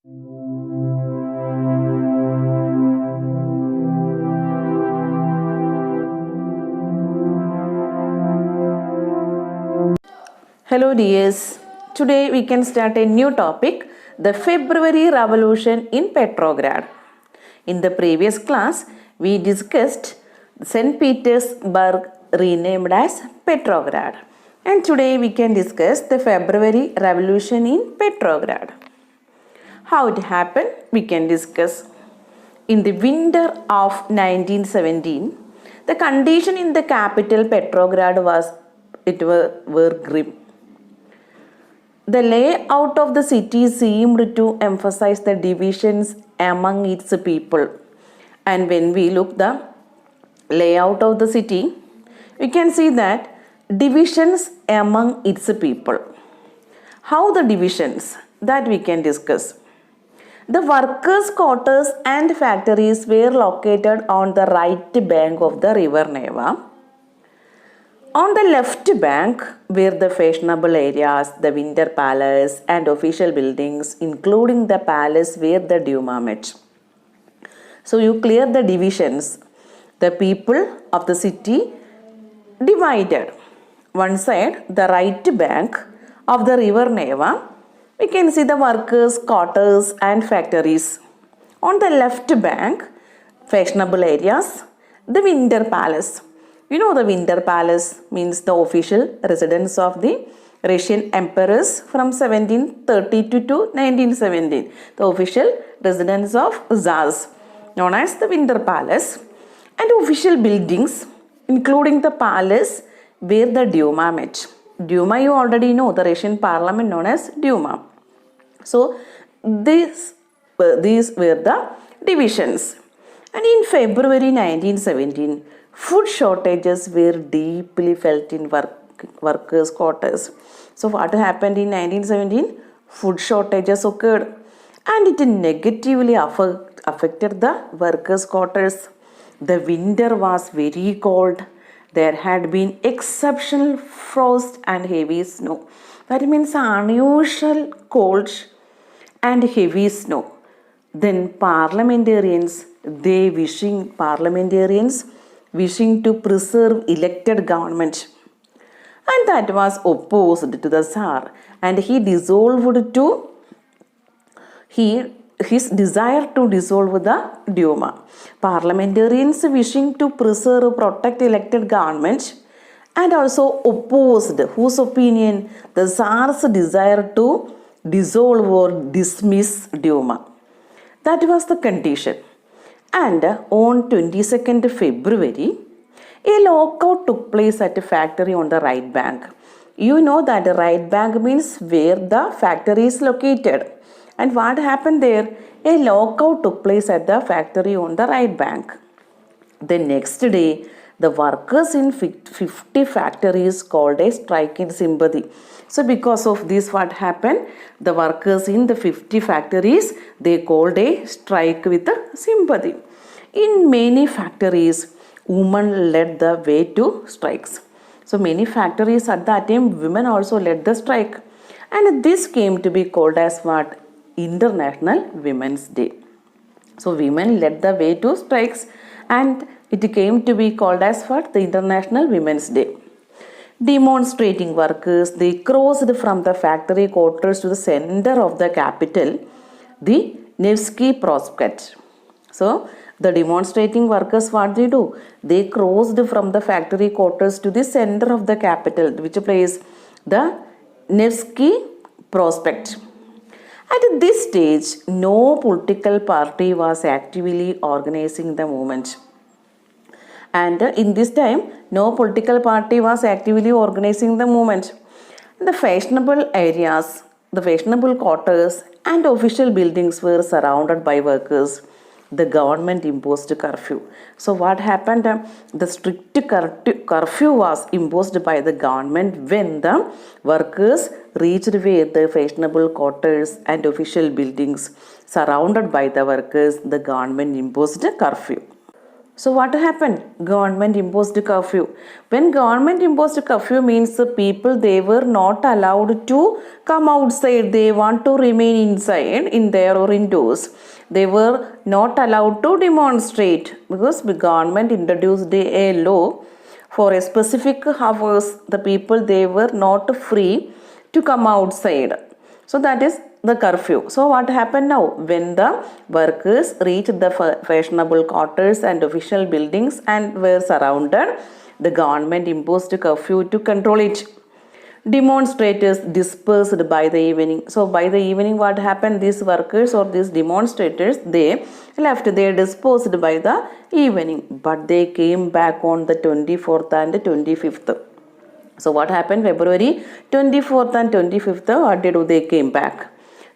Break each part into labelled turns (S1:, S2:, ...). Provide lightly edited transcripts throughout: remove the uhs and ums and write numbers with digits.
S1: Hello dears, today we can start a new topic, the February Revolution in Petrograd. In the previous class, we discussed St. Petersburg renamed as Petrograd. And today we can discuss the February Revolution in Petrograd. How it happened, we can discuss. In the winter of 1917, the condition in the capital Petrograd were grim. The layout of the city seemed to emphasize the divisions among its people. And when we look the layout of the city, we can see that divisions among its people. How the divisions? That we can discuss. The workers' quarters and factories were located on the right bank of the river Neva. On the left bank were the fashionable areas, the Winter Palace and official buildings, including the palace where the Duma met. So you clear the divisions. The people of the city divided. One side, the right bank of the river Neva, we can see the workers' quarters and factories. On the left bank, fashionable areas, the Winter Palace. You know the Winter Palace means the official residence of the Russian emperors from 1732 to 1917. The official residence of Tsars, known as the Winter Palace, and official buildings, including the palace where the Duma met. Duma, you already know, the Russian parliament known as Duma. So these were the divisions. And in February 1917, food shortages were deeply felt in workers' quarters. So what happened in 1917? Food shortages occurred and it negatively affected the workers' quarters. The winter was very cold. There had been exceptional frost and heavy snow. That means unusual cold and heavy snow. Then parliamentarians wishing to preserve elected government, and that was opposed to the Tsar, and his desire to dissolve the Duma. Parliamentarians wishing to protect elected government and also opposed whose opinion? The Tsar's desire to dissolve or dismiss Duma. That was the condition. And on 22nd February, a lockout took place at a factory on the right bank. You know that the right bank means where the factory is located. And what happened there? A lockout took place at the factory on the right bank. The next day, the workers in 50 factories called a strike in sympathy. So because of this, what happened? The workers in the 50 factories, they called a strike with sympathy. In many factories, women led the way to strikes. So many factories at that time, women also led the strike. And this came to be called as what? International Women's Day. So women led the way to strikes and it came to be called as what? The International Women's Day. Demonstrating workers, they crossed from the factory quarters to the center of the capital, the Nevsky Prospect. So the demonstrating workers, what they do? They crossed from the factory quarters to the center of the capital, which place? The Nevsky Prospect. At this stage, no political party was actively organizing the movement. And in this time, no political party was actively organizing the movement. The fashionable areas, the fashionable quarters and official buildings were surrounded by workers. The government imposed curfew. So what happened? The strict curfew was imposed by the government when the workers reached where the fashionable quarters and official buildings surrounded by the workers. The government imposed a curfew. So what happened? Government imposed curfew. When government imposed curfew means the people, they were not allowed to come outside. They want to remain inside in their or indoors. They were not allowed to demonstrate because the government introduced a law for a specific hours. The people, they were not free to come outside. So that is the curfew. So what happened now? When the workers reached the fashionable quarters and official buildings and were surrounded, the government imposed curfew to control it. Demonstrators dispersed by the evening. So by the evening, what happened? These workers or these demonstrators, they left. They dispersed by the evening, but they came back on the 24th and 25th. So what happened? February 24th and 25th, what did they came back?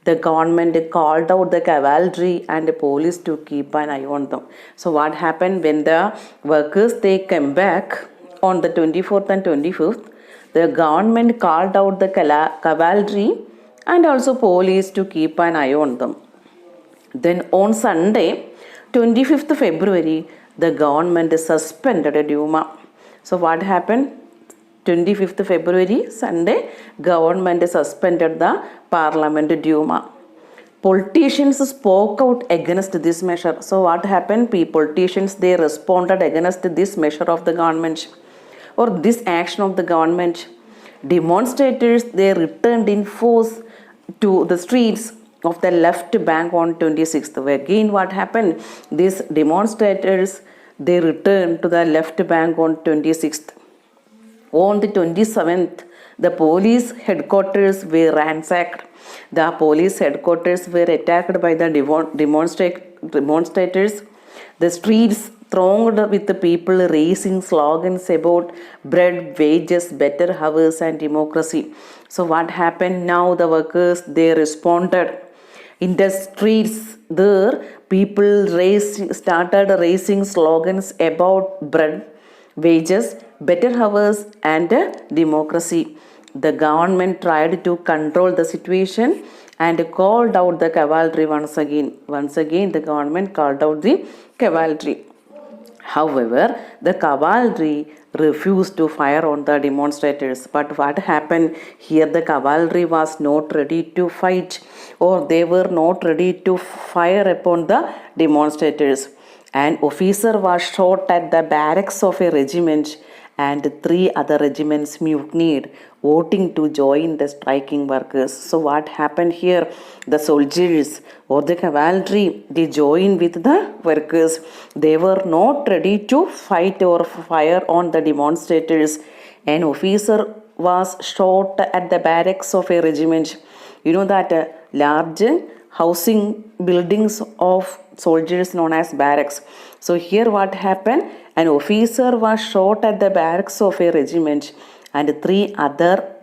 S1: The government called out the cavalry and the police to keep an eye on them. So what happened when the workers, they came back on the 24th and 25th? The government called out the cavalry and also police to keep an eye on them. Then on Sunday, 25th February, the government suspended Duma. So what happened? 25th February, Sunday, government suspended the Parliament Duma. Politicians spoke out against this measure. So what happened? Politicians, they responded against this measure of the government or this action of the government. Demonstrators, they returned in force to the streets of the left bank on 26th. Again, what happened? These demonstrators, they returned to the left bank on 26th. On the 27th, the police headquarters were ransacked. The police headquarters were attacked by the demonstrators. The streets thronged with the people raising slogans about bread, wages, better hours and democracy. So what happened now? The workers, they responded. In the streets there, people started raising slogans about bread, wages, better hours and democracy. The government tried to control the situation and called out the cavalry once again. Once again, the government called out the cavalry. However, the cavalry refused to fire on the demonstrators. But what happened here? The cavalry was not ready to fight, or they were not ready to fire upon the demonstrators. An officer was shot at the barracks of a regiment, and 3 other regiments mutinied, voting to join the striking workers. So what happened here? The soldiers or the cavalry, they joined with the workers. They were not ready to fight or fire on the demonstrators. An officer was shot at the barracks of a regiment. You know that large housing buildings of soldiers known as barracks. So here what happened? An officer was shot at the barracks of a regiment, and 3 other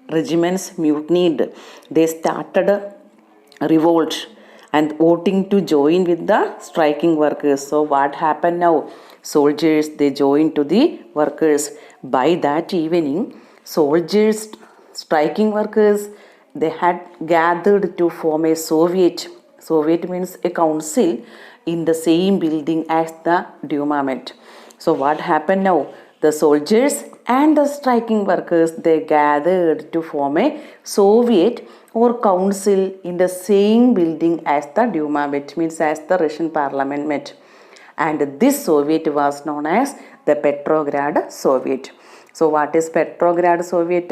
S1: regiments mutinied. They started a revolt and voting to join with the striking workers. So what happened now? Soldiers, they joined to the workers. By that evening, soldiers, striking workers, they had gathered to form a Soviet. Soviet means a council in the same building as the Duma met. So what happened now? The soldiers and the striking workers, they gathered to form a Soviet or council in the same building as the Duma, which means as the Russian parliament met. And this Soviet was known as the Petrograd Soviet. So what is Petrograd Soviet?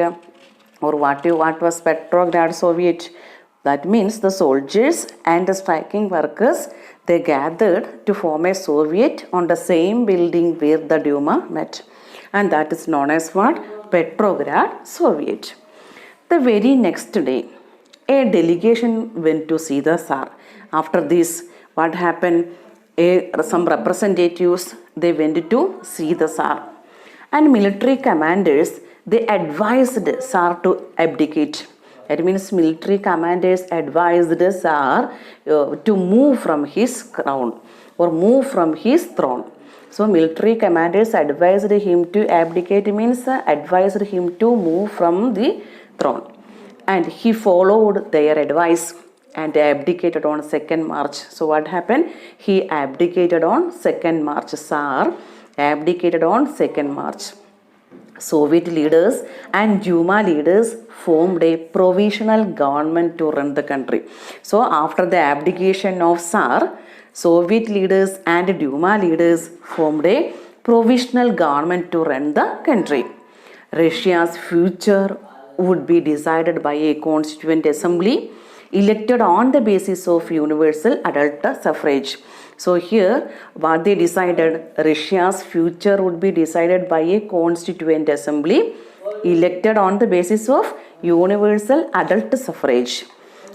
S1: Or what was Petrograd Soviet? That means the soldiers and the striking workers, they gathered to form a Soviet on the same building where the Duma met. And that is known as what? Petrograd Soviet. The very next day, a delegation went to see the Tsar. After this, what happened? Some representatives, they went to see the Tsar. And military commanders, they advised Tsar to abdicate. That means military commanders advised the Tsar to move from his crown or move from his throne. So military commanders advised him to abdicate, means advised him to move from the throne. And he followed their advice and abdicated on 2nd March. So what happened? He abdicated on 2nd March. Tsar abdicated on 2nd March. Soviet leaders and Duma leaders formed a provisional government to run the country. So after the abdication of Tsar, Soviet leaders and Duma leaders formed a provisional government to run the country. Russia's future would be decided by a constituent assembly elected on the basis of universal adult suffrage. So here what they decided, Russia's future would be decided by a constituent assembly elected on the basis of universal adult suffrage.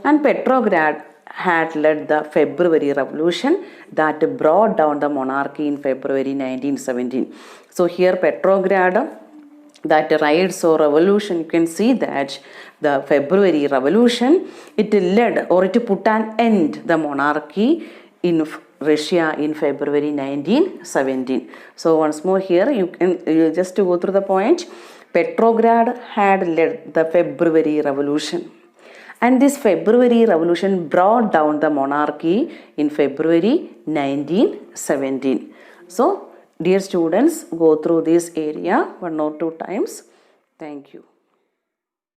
S1: And Petrograd had led the February Revolution that brought down the monarchy in February 1917. So here Petrograd, that riots or revolution, you can see that the February Revolution, it led or it put an end the monarchy in Russia in February 1917. So once more here you just go through the point. Petrograd had led the February Revolution, and this February Revolution brought down the monarchy in February 1917. So dear students, go through this area 1 or 2 times. Thank you.